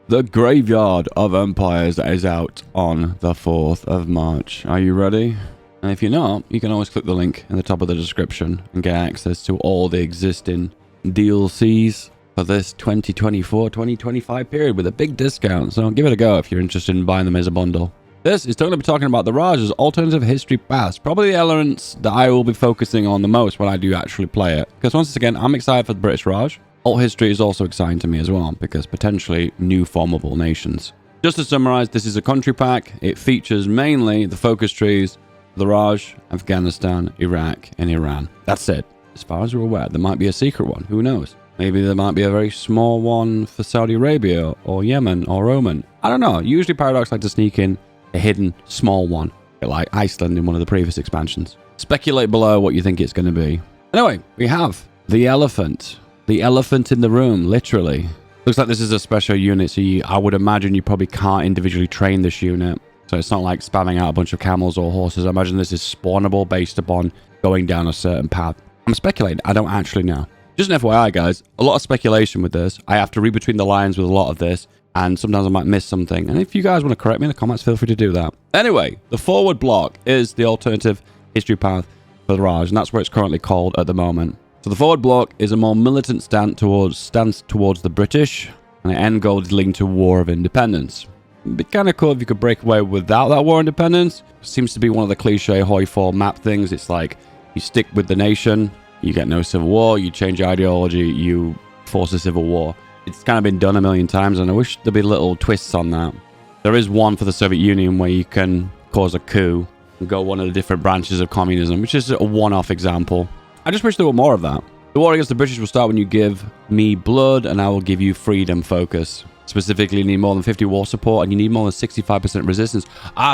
The Graveyard of Empires that is out on the 4th of March. Are you ready? And if you're not, you can always click the link in the top of the description and get access to all the existing DLCs for this 2024-2025 period with a big discount. So give it a go if you're interested in buying them as a bundle. This is going to be talking about the Raj's alternative history paths. Probably the elements that I will be focusing on the most when I do actually play it. Because once again, I'm excited for the British Raj. Alt history is also exciting to me as well, because potentially new formable nations. Just to summarize, this is a country pack. It features mainly the focus trees, the Raj, Afghanistan, Iraq, and Iran. That's it. As far as we're aware, there might be a secret one. Who knows? Maybe there might be a very small one for Saudi Arabia, or Yemen, or Oman. I don't know. Usually Paradox like to sneak in a hidden small one, like Iceland in one of the previous expansions. Speculate below what you think it's going to be. Anyway, we have the elephant. The elephant in the room, literally. Looks like this is a special unit, so I would imagine you probably can't individually train this unit. So it's not like spamming out a bunch of camels or horses. I imagine this is spawnable based upon going down a certain path. I'm speculating. I don't actually know. Just an FYI, guys, a lot of speculation with this. I have to read between the lines with a lot of this, and sometimes I might miss something. And if you guys want to correct me in the comments, feel free to do that. Anyway, the forward block is the alternative history path for the Raj, and that's what it's currently called at the moment. So the forward block is a more militant stance towards the British, and the end goal is linked to War of Independence. It'd be kind of cool if you could break away without that War of Independence. Seems to be one of the cliche Hoi 4 map things. It's like you stick with the nation, you get no civil war, you change ideology, you force a civil war. It's kind of been done a million times, and I wish there'd be little twists on that. There is one for the Soviet Union where you can cause a coup and go one of the different branches of communism, which is a one-off example. I just wish there were more of that. The war against the British will start when you give me blood, and I will give you freedom focus. Specifically, you need more than 50 war support, and you need more than 65% resistance.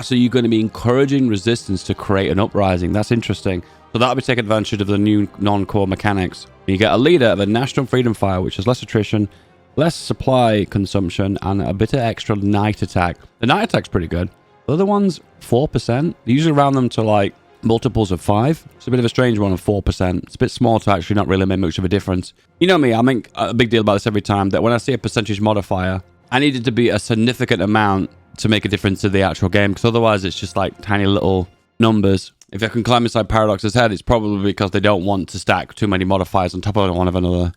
So you're going to be encouraging resistance to create an uprising. That's interesting. So that'll be taking advantage of the new non-core mechanics. You get a leader of a national freedom fire, which has less attrition, less supply consumption, and a bit of extra night attack. The night attack's pretty good. The other one's 4%. They usually round them to like multiples of 5. It's a bit of a strange one of 4%. It's a bit small to actually not really make much of a difference. You know me, I make a big deal about this every time, that when I see a percentage modifier, I need it to be a significant amount to make a difference to the actual game, because otherwise it's just like tiny little numbers. If I can climb inside Paradox's head, it's probably because they don't want to stack too many modifiers on top of one of another.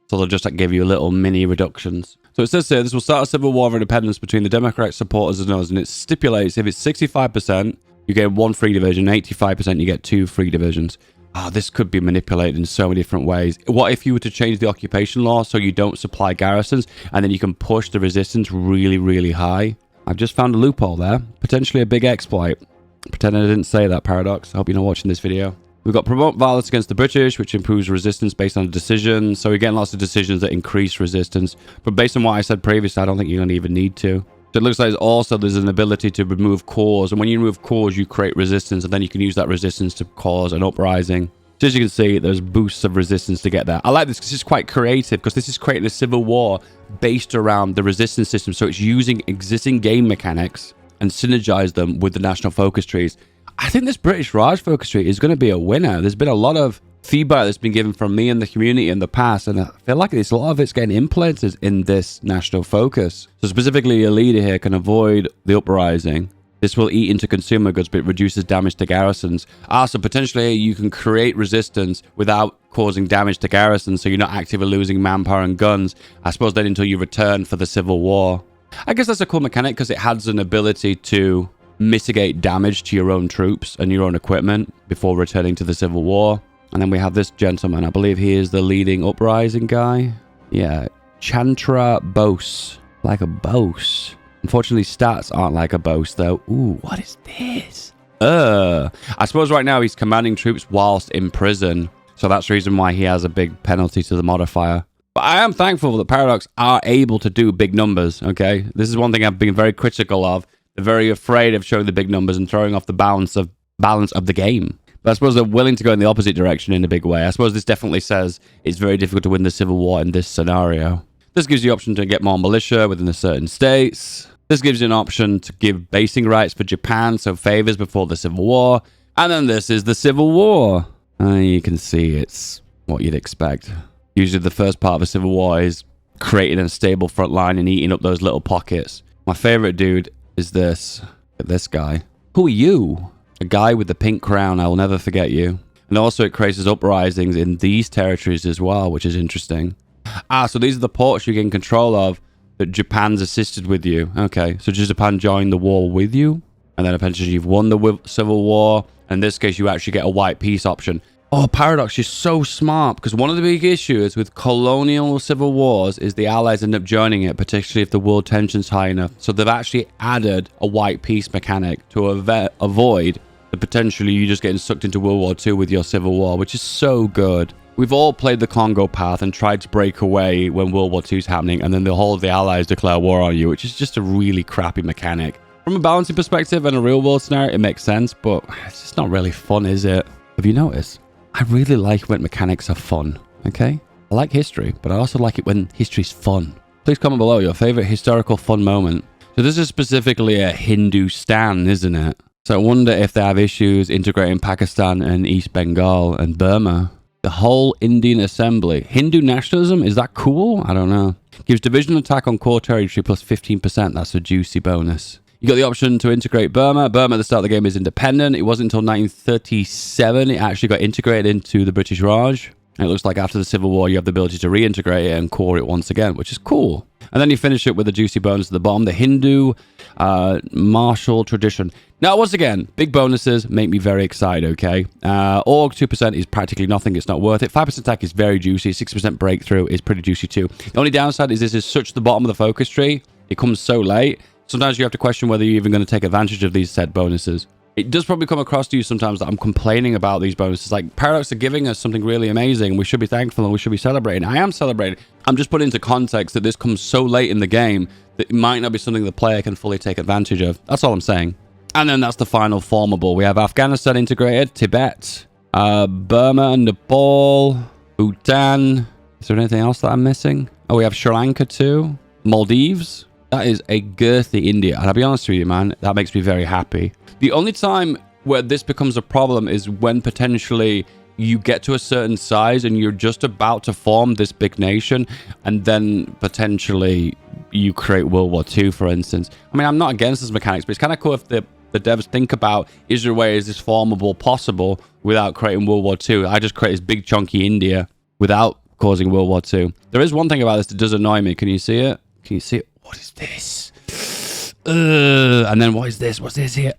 So they'll just like give you little mini reductions. So it says here, this will start a civil war of independence between the Democratic supporters and us, and it stipulates if it's 65%, you get 1 free division, 85% you get 2 free divisions. This could be manipulated in so many different ways. What if you were to change the occupation law so you don't supply garrisons, and then you can push the resistance really, really high? I've just found a loophole there. Potentially a big exploit. Pretend I didn't say that, Paradox. I hope you're not watching this video. We've got promote violence against the British, which improves resistance based on decisions. So we're getting lots of decisions that increase resistance. But based on what I said previously, I don't think you're going to even need to. So it looks like there's an ability to remove cores. And when you remove cores, you create resistance. And then you can use that resistance to cause an uprising. So as you can see, there's boosts of resistance to get there. I like this because it's quite creative, because this is creating a civil war based around the resistance system. So it's using existing game mechanics and synergize them with the national focus trees. I think this British Raj focus tree is going to be a winner. There's been a lot of feedback that's been given from me and the community in the past, and I feel like a lot of it's getting implemented in this national focus. So specifically, a leader here can avoid the uprising. This will eat into consumer goods, but it reduces damage to garrisons. So potentially you can create resistance without causing damage to garrisons, so you're not actively losing manpower and guns, I suppose, then until you return for the civil war. I guess that's a cool mechanic because it has an ability to mitigate damage to your own troops and your own equipment before returning to the civil war. And then we have this gentleman. I believe he is the leading uprising guy. Yeah, Chantra Bose. Like a Bose. Unfortunately, stats aren't like a Bose, though. Ooh, what is this? I suppose right now he's commanding troops whilst in prison. So that's the reason why he has a big penalty to the modifier. But I am thankful that Paradox are able to do big numbers, okay? This is one thing I've been very critical of. They're very afraid of showing the big numbers and throwing off the balance of the game. But I suppose they're willing to go in the opposite direction in a big way. I suppose this definitely says it's very difficult to win the civil war in this scenario. This gives you the option to get more militia within the certain states. This gives you an option to give basing rights for Japan, so favors before the civil war. And then this is the civil war. You can see it's what you'd expect. Usually the first part of a civil war is creating a stable front line and eating up those little pockets. My favorite dude is this. Look at this guy. Who are you? A guy with the pink crown. I will never forget you. And also it creates uprisings in these territories as well, which is interesting. So these are the ports you gain control of that Japan's assisted with you. Okay, so Japan joined the war with you, and then eventually you've won the civil war. In this case, you actually get a white peace option. Oh, Paradox, you're so smart, because one of the big issues with colonial civil wars is the Allies end up joining it, particularly if the world tension's high enough. So they've actually added a white peace mechanic to avoid the potentially you just getting sucked into World War II with your civil war, which is so good. We've all played the Congo path and tried to break away when World War II is happening, and then the whole of the Allies declare war on you, which is just a really crappy mechanic. From a balancing perspective and a real world scenario, it makes sense, but it's just not really fun, is it? Have you noticed? I really like when mechanics are fun, okay? I like history, but I also like it when history's fun. Please comment below your favorite historical fun moment. So this is specifically a Hindustan, isn't it? So I wonder if they have issues integrating Pakistan and East Bengal and Burma. The whole Indian assembly. Hindu nationalism, is that cool? I don't know. Gives divisional attack on core territory plus 15%. That's a juicy bonus. You got the option to integrate Burma. Burma at the start of the game is independent. It wasn't until 1937 it actually got integrated into the British Raj. And it looks like after the Civil War, you have the ability to reintegrate it and core it once again, which is cool. And then you finish it with a juicy bonus at the bottom, the Hindu martial tradition. Now, once again, big bonuses make me very excited, okay? Org 2% is practically nothing. It's not worth it. 5% attack is very juicy. 6% breakthrough is pretty juicy too. The only downside is this is such the bottom of the focus tree. It comes so late. Sometimes you have to question whether you're even going to take advantage of these said bonuses. It does probably come across to you sometimes that I'm complaining about these bonuses. Like, Paradox are giving us something really amazing. We should be thankful and we should be celebrating. I am celebrating. I'm just putting into context that this comes so late in the game that it might not be something the player can fully take advantage of. That's all I'm saying. And then that's the final formable. We have Afghanistan integrated, Tibet, Burma, Nepal, Bhutan. Is there anything else that I'm missing? Oh, we have Sri Lanka too. Maldives. That is a girthy India. And I'll be honest with you, man, that makes me very happy. The only time where this becomes a problem is when potentially you get to a certain size and you're just about to form this big nation, and then potentially you create World War II, for instance. I mean, I'm not against this mechanics, but it's kind of cool if the devs think about, is there a way is this formable possible without creating World War II? I just create this big chunky India without causing World War II. There is one thing about this that does annoy me. Can you see it? Can you see it? What is this? And then what is this? What's this here?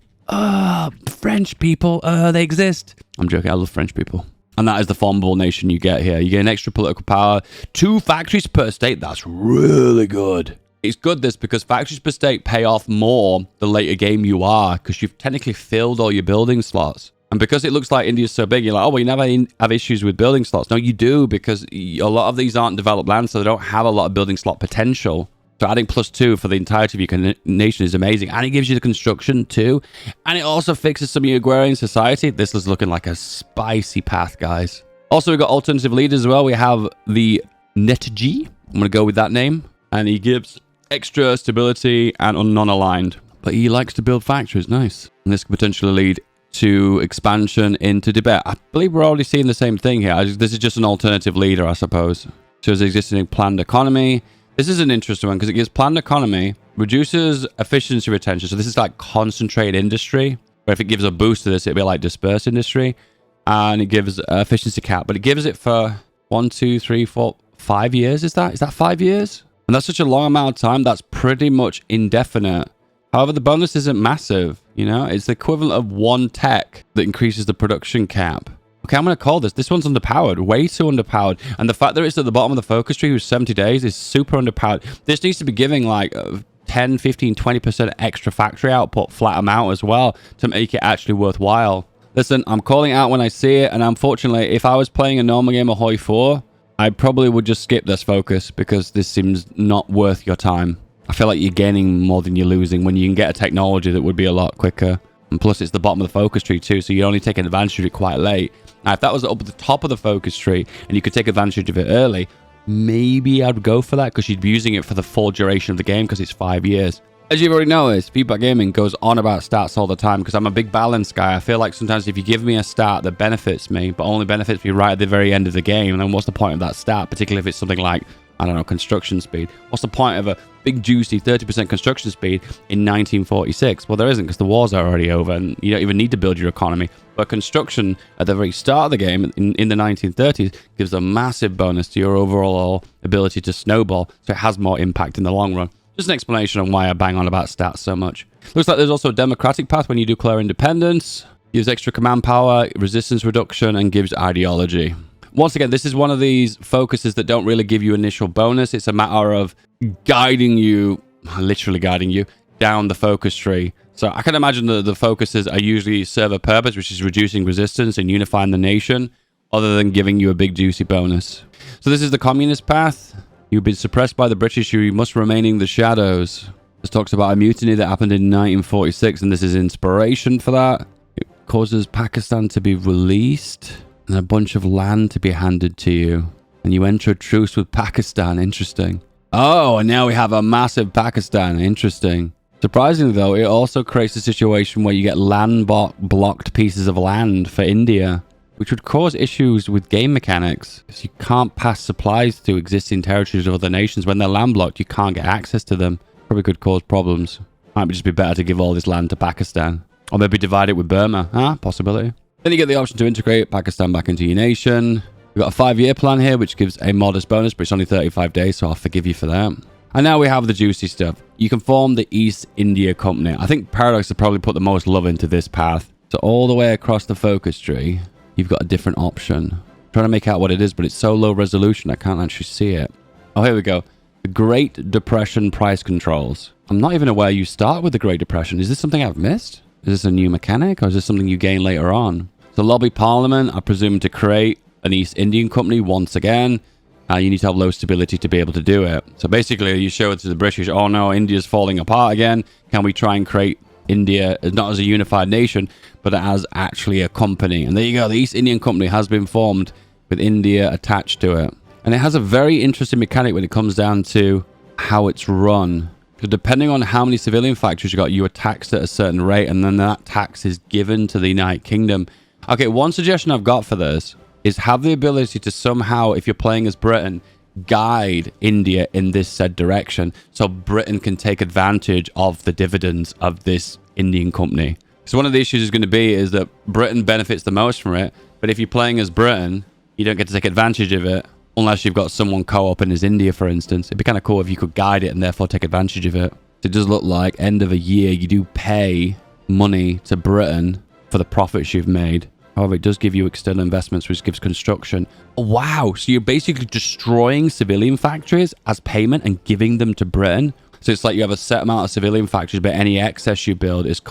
French people. They exist. I'm joking. I love French people. And that is the formable nation you get here. You get an extra political power. 2 factories per state. That's really good. It's good this because factories per state pay off more the later game you are, because you've technically filled all your building slots. And because it looks like India's so big, you're like, oh, well, you never have issues with building slots. No, you do, because a lot of these aren't developed land, so they don't have a lot of building slot potential. So adding +2 for the entirety of your nation is amazing. And it gives you the construction too. And it also fixes some of your agrarian society. This is looking like a spicy path, guys. Also, we've got alternative leaders as well. We have the Netji. I'm going to go with that name. And he gives extra stability and non-aligned. But he likes to build factories. Nice. And this could potentially lead to expansion into Tibet. I believe we're already seeing the same thing here. This is just an alternative leader, I suppose. So there's existing planned economy. This is an interesting one because it gives planned economy, reduces efficiency retention. So this is like concentrated industry, where if it gives a boost to this, it'd be like dispersed industry. And it gives efficiency cap, but it gives it for 1, 2, 3, 4, 5 years. Is that 5 years? And that's such a long amount of time. That's pretty much indefinite. However, the bonus isn't massive. You know, it's the equivalent of 1 tech that increases the production cap. Okay, I'm going to call this. This one's underpowered. Way too underpowered. And the fact that it's at the bottom of the focus tree with 70 days is super underpowered. This needs to be giving like 10, 15, 20% extra factory output flat amount as well to make it actually worthwhile. Listen, I'm calling out when I see it. And unfortunately, if I was playing a normal game of Hoi 4, I probably would just skip this focus because this seems not worth your time. I feel like you're gaining more than you're losing when you can get a technology that would be a lot quicker. And plus, it's the bottom of the focus tree too, so you're only taking advantage of it quite late. Now, if that was up at the top of the focus tree and you could take advantage of it early, maybe I'd go for that because you'd be using it for the full duration of the game because it's 5 years. As you've already noticed, Feedback Gaming goes on about stats all the time because I'm a big balance guy. I feel like sometimes if you give me a stat that benefits me, but only benefits me right at the very end of the game, then what's the point of that stat, particularly if it's something like I don't know, construction speed. What's the point of a big, juicy 30% construction speed in 1946? Well, there isn't, because the wars are already over and you don't even need to build your economy. But construction at the very start of the game in the 1930s gives a massive bonus to your overall ability to snowball, so it has more impact in the long run. Just an explanation on why I bang on about stats so much. Looks like there's also a democratic path when you declare independence. Gives extra command power, resistance reduction, and gives ideology. Once again, this is one of these focuses that don't really give you initial bonus. It's a matter of guiding you, literally guiding you, down the focus tree. So I can imagine that the focuses are usually serve a purpose, which is reducing resistance and unifying the nation, other than giving you a big juicy bonus. So this is the communist path. You've been suppressed by the British. You must remain in the shadows. This talks about a mutiny that happened in 1946, and this is inspiration for that. It causes Pakistan to be released and a bunch of land to be handed to you. And you enter a truce with Pakistan. Interesting. Oh, and now we have a massive Pakistan. Interesting. Surprisingly, though, it also creates a situation where you get blocked pieces of land for India, which would cause issues with game mechanics, because you can't pass supplies to existing territories of other nations. When they're landlocked, you can't get access to them. Probably could cause problems. Might just be better to give all this land to Pakistan. Or maybe divide it with Burma. Possibility. Then you get the option to integrate Pakistan back into your nation. We've got a 5-year plan here, which gives a modest bonus, but it's only 35 days, so I'll forgive you for that. And now we have the juicy stuff. You can form the East India Company. I think Paradox have probably put the most love into this path. So all the way across the focus tree, you've got a different option. I'm trying to make out what it is, but it's so low resolution, I can't actually see it. Oh, here we go. The Great Depression price controls. I'm not even aware you start with the Great Depression. Is this something I've missed? Is this a new mechanic, or is this something you gain later on? So lobby Parliament, I presume, to create an East Indian Company once again. You need to have low stability to be able to do it. So basically, you show it to the British, oh no, India's falling apart again. Can we try and create India not as a unified nation, but as actually a company? And there you go, the East Indian Company has been formed with India attached to it. And it has a very interesting mechanic when it comes down to how it's run. Because depending on how many civilian factories you got, you are taxed at a certain rate, and then that tax is given to the United Kingdom. Okay, one suggestion I've got for this is have the ability to somehow, if you're playing as Britain, guide India in this said direction, so Britain can take advantage of the dividends of this Indian company. So one of the issues is going to be is that Britain benefits the most from it, but if you're playing as Britain, you don't get to take advantage of it unless you've got someone co-oping as India, for instance. It'd be kind of cool if you could guide it and therefore take advantage of it. It does look like end of a year, you do pay money to Britain for the profits you've made. However, it does give you external investments, which gives construction. Wow. So you're basically destroying civilian factories as payment and giving them to Britain. So it's like you have a set amount of civilian factories, but any excess you build is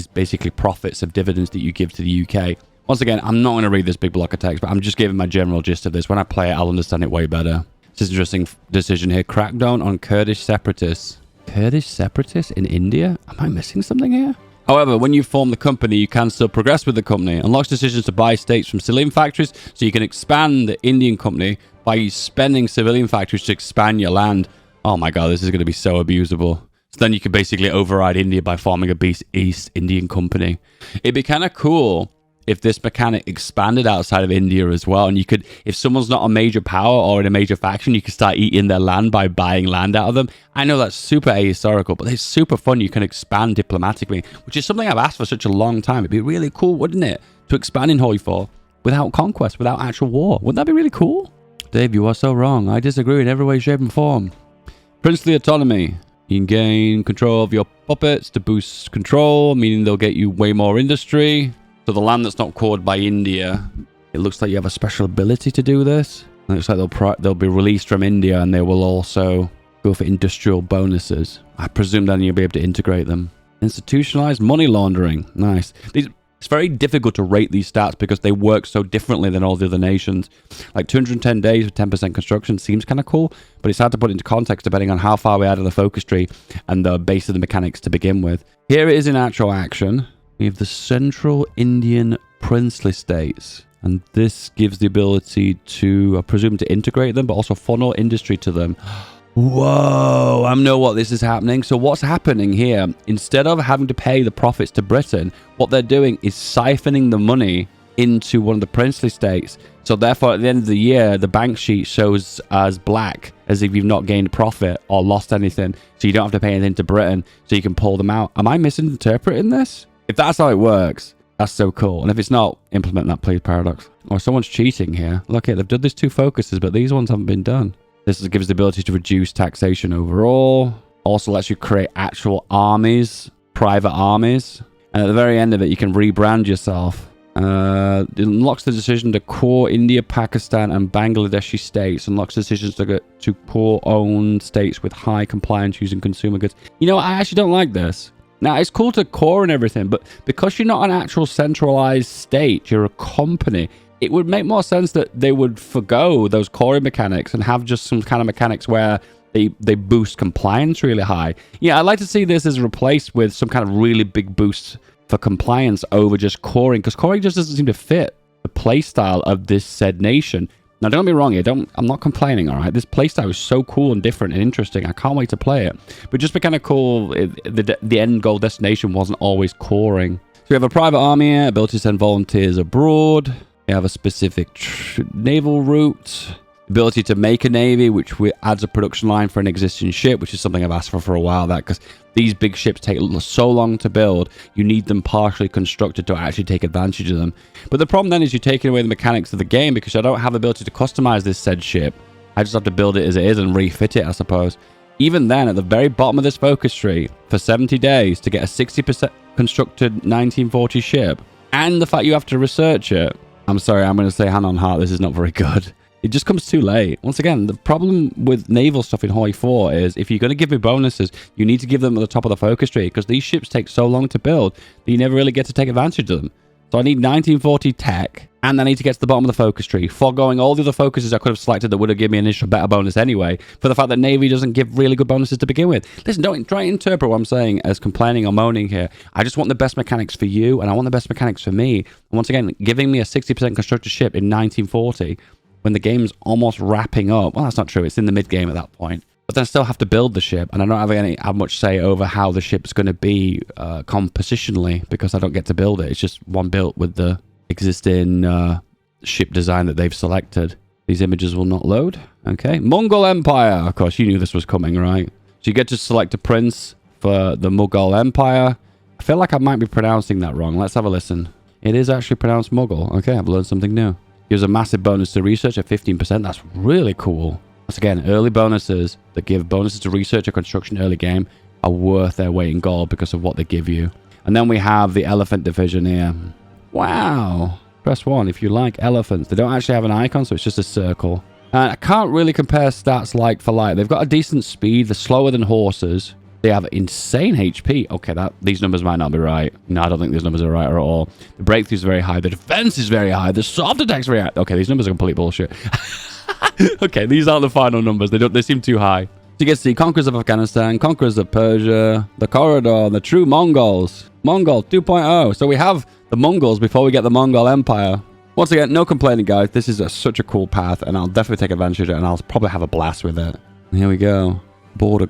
basically profits of dividends that you give to the UK. Once again, I'm not going to read this big block of text, but I'm just giving my general gist of this. When I play it, I'll understand it way better. This is an interesting decision here. Crackdown on Kurdish separatists. Kurdish separatists in India? Am I missing something here? However, when you form the company, you can still progress with the company. Unlocks decisions to buy states from civilian factories, so you can expand the Indian company by spending civilian factories to expand your land. Oh my god, this is going to be so abusable. So then you could basically override India by forming a East Indian Company. It'd be kind of cool if this mechanic expanded outside of India as well, and you could, if someone's not a major power or in a major faction, you could start eating their land by buying land out of them. I know that's super ahistorical, but it's super fun. You can expand diplomatically, which is something I've asked for such a long time. It'd be really cool, wouldn't it, to expand in Holy 4 without conquest, without actual war? Wouldn't that be really cool? Dave, you are so wrong. I disagree in every way, shape, and form. Princely autonomy. You can gain control of your puppets to boost control, meaning they'll get you way more industry. So the land that's not cored by India, it looks like you have a special ability to do this. It looks like they'll be released from India, and they will also go for industrial bonuses. I presume then you'll be able to integrate them. Institutionalized money laundering. Nice. It's very difficult to rate these stats because they work so differently than all the other nations. Like 210 days with 10% construction seems kind of cool, but it's hard to put into context depending on how far we are out of the focus tree and the base of the mechanics to begin with. Here it is in actual action. We have the Central Indian Princely States, and this gives the ability to, I presume, to integrate them, but also funnel industry to them. Whoa, I know what this is happening. So what's happening here, instead of having to pay the profits to Britain, what they're doing is siphoning the money into one of the princely states. So therefore, at the end of the year, the bank sheet shows as black, as if you've not gained profit or lost anything. So you don't have to pay anything to Britain, so you can pull them out. Am I misinterpreting this? If that's how it works, that's so cool. And if it's not, implement that, please, Paradox. Or someone's cheating here. Look here, they've done these 2 focuses, but these ones haven't been done. This gives the ability to reduce taxation overall. Also lets you create actual armies, private armies. And at the very end of it, you can rebrand yourself. It unlocks the decision to core India, Pakistan, and Bangladeshi states. Unlocks decisions to core-owned states with high compliance using consumer goods. You know, I actually don't like this. Now, it's cool to core and everything, but because you're not an actual centralized state, you're a company, it would make more sense that they would forgo those coring mechanics and have just some kind of mechanics where they boost compliance really high. Yeah, I'd like to see this as replaced with some kind of really big boost for compliance over just coring, because coring just doesn't seem to fit the playstyle of this said nation. Now, don't get me wrong here. I'm not complaining, all right? This playstyle is so cool and different and interesting. I can't wait to play it. But just be kind of cool, the end goal destination wasn't always coring. So we have a private army here, ability to send volunteers abroad. We have a specific naval route. Ability to make a navy, which adds a production line for an existing ship, which is something I've asked for a while, that because these big ships take so long to build, you need them partially constructed to actually take advantage of them. But the problem then is you're taking away the mechanics of the game, because I don't have the ability to customize this said ship. I just have to build it as it is and refit it, I suppose. Even then, at the very bottom of this focus tree, for 70 days to get a 60% constructed 1940 ship, and the fact you have to research it, I'm sorry, I'm going to say hand on heart, this is not very good. It just comes too late. Once again, the problem with naval stuff in Hoi 4 is if you're going to give me bonuses, you need to give them at the top of the focus tree, because these ships take so long to build that you never really get to take advantage of them. So I need 1940 tech, and I need to get to the bottom of the focus tree, foregoing all the other focuses I could have selected that would have given me an initial better bonus anyway, for the fact that Navy doesn't give really good bonuses to begin with. Listen, don't try and interpret what I'm saying as complaining or moaning here. I just want the best mechanics for you, and I want the best mechanics for me. And once again, giving me a 60% constructed ship in 1940... when the game's almost wrapping up. Well, that's not true. It's in the mid-game at that point. But then I still have to build the ship, and I don't have much say over how the ship's going to be compositionally, because I don't get to build it. It's just one built with the existing ship design that they've selected. These images will not load. Okay. Mongol Empire. Of course, you knew this was coming, right? So you get to select a prince for the Mughal Empire. I feel like I might be pronouncing that wrong. Let's have a listen. It is actually pronounced Mughal. Okay, I've learned something new. Gives a massive bonus to research at 15%. That's really cool. Once again, early bonuses that give bonuses to research or construction early game are worth their weight in gold because of what they give you. And then we have the elephant division here. Wow. Press 1 if you like elephants. They don't actually have an icon, so it's just a circle. And I can't really compare stats like for like. They've got a decent speed. They're slower than horses. They have insane HP. Okay, these numbers might not be right. No, I don't think these numbers are right at all. The breakthrough is very high. The defense is very high. The soft attack's very high. Okay, these numbers are complete bullshit. Okay, these aren't the final numbers. They seem too high. So you get to see Conquerors of Afghanistan, Conquerors of Persia, the Corridor, the True Mongols. Mongol 2.0. So we have the Mongols before we get the Mongol Empire. Once again, no complaining, guys. This is such a cool path, and I'll definitely take advantage of it, and I'll probably have a blast with it. And here we go. Border.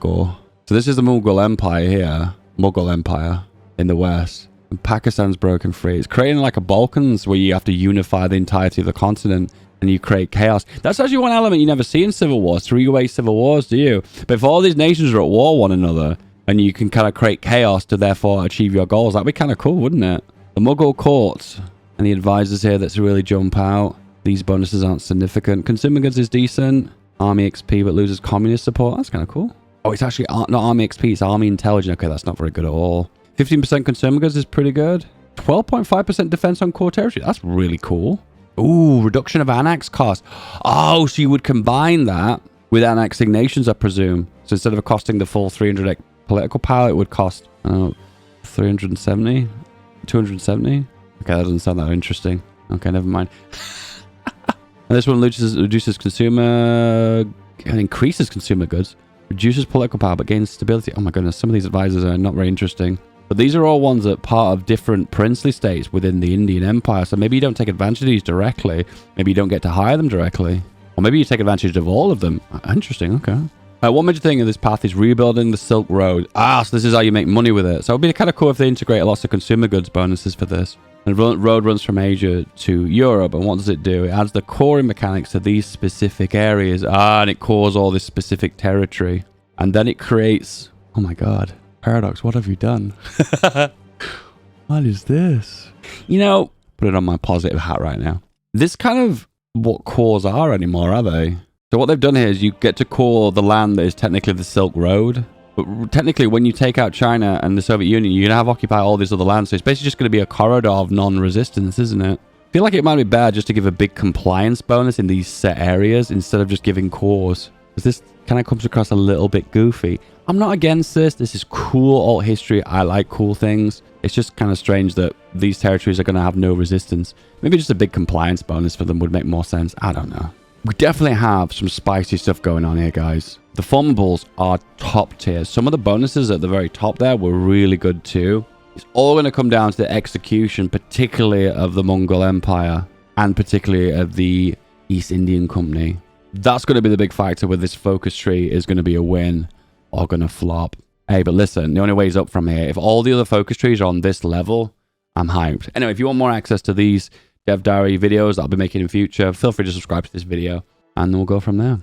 So this is the Mughal Empire here. Mughal Empire in the west. And Pakistan's broken free. It's creating like a Balkans where you have to unify the entirety of the continent and you create chaos. That's actually one element you never see in civil wars. Three-way civil wars, do you? But if all these nations are at war with one another and you can kind of create chaos to therefore achieve your goals, that'd be kind of cool, wouldn't it? The Mughal courts and the advisors here that's really jump out. These bonuses aren't significant. Consumer goods is decent. Army XP but loses communist support. That's kind of cool. Oh, it's actually not Army XP, it's Army Intelligence. Okay, that's not very good at all. 15% consumer goods is pretty good. 12.5% defense on core territory. That's really cool. Ooh, reduction of annex cost. Oh, so you would combine that with annexing nations, I presume. So instead of costing the full 300 political power, it would cost 370? 270? Okay, that doesn't sound that interesting. Okay, never mind. And this one reduces consumer and increases consumer goods. Reduces political power but gains stability. Oh my goodness, some of these advisors are not very interesting. But these are all ones that part of different princely states within the Indian Empire. So maybe you don't take advantage of these directly. Maybe you don't get to hire them directly. Or maybe you take advantage of all of them. Interesting, okay. One major thing of this path is rebuilding the Silk Road. So this is how you make money with it. So it would be kind of cool if they integrate lots of consumer goods bonuses for this. The road runs from Asia to Europe, and what does it do? It adds the coring mechanics to these specific areas. And it cores all this specific territory. And then it creates... Oh my god. Paradox, what have you done? What is this? You know, put it on my positive hat right now. This kind of what cores are anymore, are they? So what they've done here is you get to core the land that is technically the Silk Road. But technically, when you take out China and the Soviet Union, you're going to have occupy all this other land. So it's basically just going to be a corridor of non-resistance, isn't it? I feel like it might be better just to give a big compliance bonus in these set areas instead of just giving cores. Because this kind of comes across a little bit goofy. I'm not against this. This is cool alt history. I like cool things. It's just kind of strange that these territories are going to have no resistance. Maybe just a big compliance bonus for them would make more sense. I don't know. We definitely have some spicy stuff going on here, guys. The formables are top tier. Some of the bonuses at the very top there were really good too. It's all going to come down to the execution, particularly of the Mongol Empire and particularly of the East Indian Company. That's going to be the big factor with this focus tree is going to be a win or going to flop. Hey, but listen, the only way is up from here. If all the other focus trees are on this level, I'm hyped. Anyway, if you want more access to these Dev Diary videos that I'll be making in future, feel free to subscribe to this video and we'll go from there.